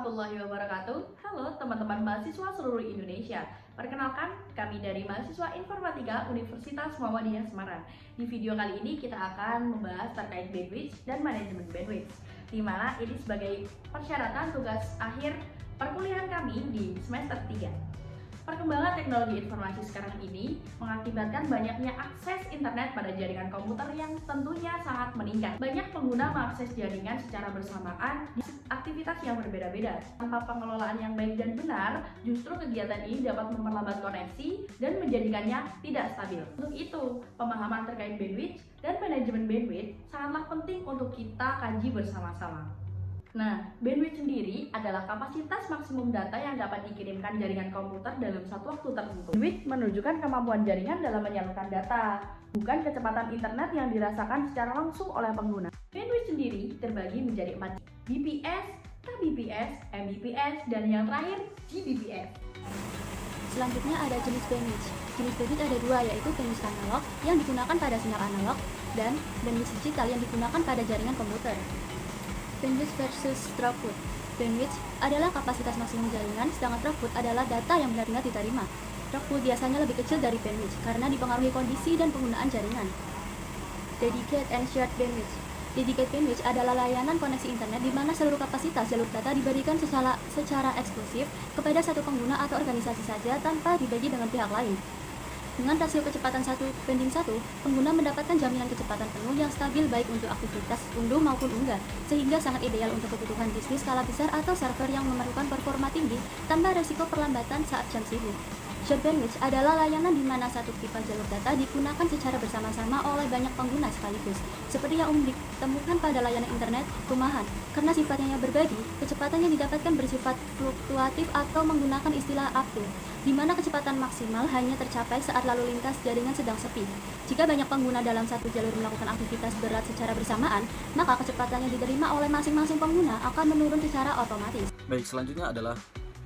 warahmatullahi wabarakatuh. Halo teman-teman mahasiswa seluruh Indonesia. Perkenalkan, kami dari mahasiswa Informatika Universitas Muhammadiyah Semarang. Di video kali ini kita akan membahas terkait bandwidth dan manajemen bandwidth, di mana ini sebagai persyaratan tugas akhir perkuliahan kami di semester 3. Perkembangan teknologi informasi sekarang ini mengakibatkan banyaknya akses internet pada jaringan komputer yang tentunya sangat meningkat. Banyak pengguna mengakses jaringan secara bersamaan di aktivitas yang berbeda-beda. Tanpa pengelolaan yang baik dan benar, justru kegiatan ini dapat memperlambat koneksi dan menjadikannya tidak stabil. Untuk itu, pemahaman terkait bandwidth dan manajemen bandwidth sangatlah penting untuk kita kaji bersama-sama. Nah, bandwidth sendiri adalah kapasitas maksimum data yang dapat dikirimkan jaringan komputer dalam satu waktu tertentu. Bandwidth menunjukkan kemampuan jaringan dalam menyalurkan data, bukan kecepatan internet yang dirasakan secara langsung oleh pengguna. Bandwidth sendiri terbagi menjadi 4 BPS, kbps, mbps, dan yang terakhir Gbps. Selanjutnya ada jenis bandwidth. Jenis bandwidth ada dua, yaitu bandwidth analog yang digunakan pada sinyal analog dan bandwidth digital yang digunakan pada jaringan komputer. Bandwidth versus throughput. Bandwidth adalah kapasitas maksimum jaringan, sedangkan throughput adalah data yang benar-benar diterima. Throughput biasanya lebih kecil dari bandwidth karena dipengaruhi kondisi dan penggunaan jaringan. Dedicated and shared bandwidth. Dedicated bandwidth adalah layanan koneksi internet di mana seluruh kapasitas jalur data diberikan secara eksklusif kepada satu pengguna atau organisasi saja tanpa dibagi dengan pihak lain. Dengan rasio kecepatan 1:1, pengguna mendapatkan jaminan kecepatan penuh yang stabil baik untuk aktivitas unduh maupun unggah, sehingga sangat ideal untuk kebutuhan bisnis skala besar atau server yang memerlukan performa tinggi tanpa resiko perlambatan saat jam sibuk. Shared bandwidth adalah layanan di mana satu pipa jalur data digunakan secara bersama-sama oleh banyak pengguna sekaligus, seperti yang umum ditemukan pada layanan internet rumahan. Karena sifatnya yang berbagi, kecepatan yang didapatkan bersifat fluktuatif atau menggunakan istilah up-to, di mana kecepatan maksimal hanya tercapai saat lalu lintas jaringan sedang sepi. Jika banyak pengguna dalam satu jalur melakukan aktivitas berat secara bersamaan, maka kecepatan yang diterima oleh masing-masing pengguna akan menurun secara otomatis. Baik, selanjutnya adalah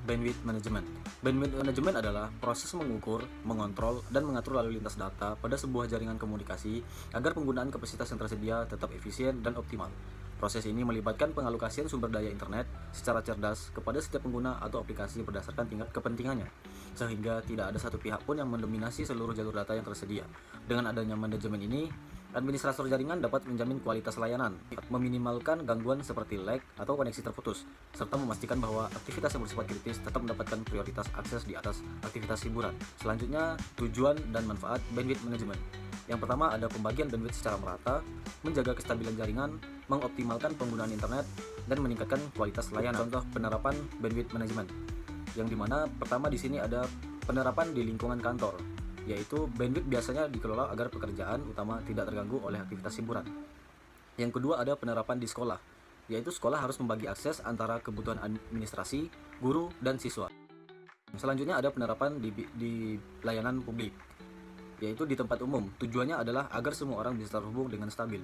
bandwidth management. Bandwidth management adalah proses mengukur, mengontrol, dan mengatur lalu lintas data pada sebuah jaringan komunikasi agar penggunaan kapasitas yang tersedia tetap efisien dan optimal. Proses ini melibatkan pengalokasian sumber daya internet secara cerdas kepada setiap pengguna atau aplikasi berdasarkan tingkat kepentingannya, sehingga tidak ada satu pihak pun yang mendominasi seluruh jalur data yang tersedia. Dengan adanya manajemen ini, administrator jaringan dapat menjamin kualitas layanan, meminimalkan gangguan seperti lag atau koneksi terputus, serta memastikan bahwa aktivitas yang bersifat kritis tetap mendapatkan prioritas akses di atas aktivitas hiburan. Selanjutnya, tujuan dan manfaat bandwidth management. Yang pertama ada pembagian bandwidth secara merata, menjaga kestabilan jaringan, mengoptimalkan penggunaan internet, dan meningkatkan kualitas layanan. Contoh penerapan bandwidth management, yang dimana pertama di sini ada penerapan di lingkungan kantor, yaitu bandwidth biasanya dikelola agar pekerjaan utama tidak terganggu oleh aktivitas hiburan. Yang kedua ada penerapan di sekolah, yaitu sekolah harus membagi akses antara kebutuhan administrasi, guru, dan siswa. Selanjutnya ada penerapan di layanan publik, yaitu di tempat umum. Tujuannya adalah agar semua orang bisa terhubung dengan stabil.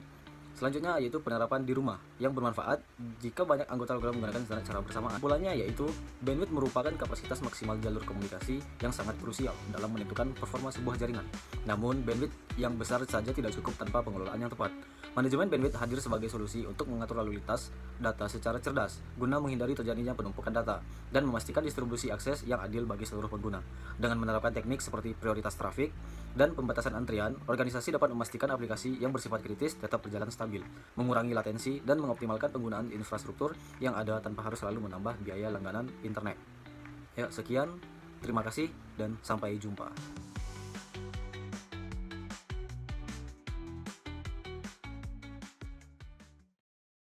Selanjutnya yaitu penerapan di rumah yang bermanfaat jika banyak anggota keluarga menggunakan internet secara bersamaan. Kesimpulannya yaitu bandwidth merupakan kapasitas maksimal jalur komunikasi yang sangat krusial dalam menentukan performa sebuah jaringan. Namun bandwidth yang besar saja tidak cukup tanpa pengelolaan yang tepat. Manajemen bandwidth hadir sebagai solusi untuk mengatur lalu lintas data secara cerdas guna menghindari terjadinya penumpukan data dan memastikan distribusi akses yang adil bagi seluruh pengguna. Dengan menerapkan teknik seperti prioritas trafik dan pembatasan antrian, organisasi dapat memastikan aplikasi yang bersifat kritis tetap berjalan stabil, mengurangi latensi, dan mengoptimalkan penggunaan infrastruktur yang ada tanpa harus selalu menambah biaya langganan internet. Ya, sekian. Terima kasih dan sampai jumpa.